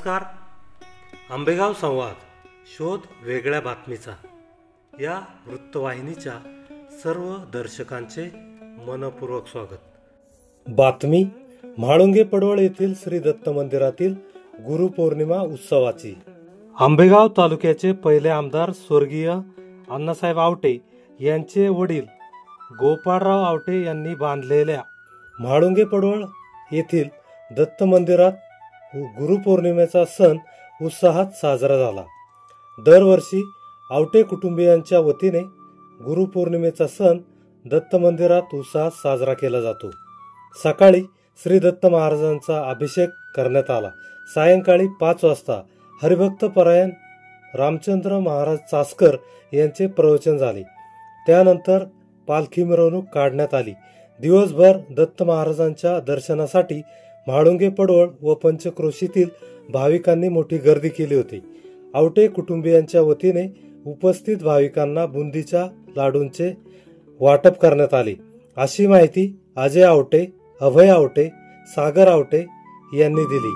नमस्कार. आंबेगाव संवाद शोध वेगळ्या बातमीचा या वृत्तवाहिनीच्या सर्व दर्शकांचे मनपूर्वक स्वागत. बातमी म्हाळुंगे पडवळ येथील श्री दत्त मंदिरातील गुरुपौर्णिमा उत्सवाची. आंबेगाव तालुक्याचे पहिले आमदार स्वर्गीय अण्णासाहेब आवटे यांचे वडील गोपाळराव आवटे यांनी बांधलेल्या म्हाळुंगे पडवळ येथील दत्त मंदिरात गुरुपौर्णिमेचा सण उत्साहात साजरा झाला. दरवर्षी आवटे कुटुंबियांच्या वतीने गुरुपौर्णिमेचा सण दत्त मंदिरात उत्साहात साजरा केला जातो. सकाळी श्री दत्त महाराजांचा अभिषेक करण्यात आला. सायंकाळी 5 वाजता हरिभक्त परायण रामचंद्र महाराज चासकर यांचे प्रवचन झाले. त्यानंतर पालखी मिरवणूक काढण्यात आली. दिवसभर दत्त महाराजांच्या दर्शनासाठी म्हाळुंगे पडवळ व पंचक्रोशीतील भाविकांनी मोठी गर्दी केली होती. आवटे कुटुंबियांच्या वतीने उपस्थित भाविकांना बुंदीच्या लाडूंचे वाटप करण्यात आले, अशी माहिती अजय आवटे, अभय आवटे, सागर आवटे यांनी दिली.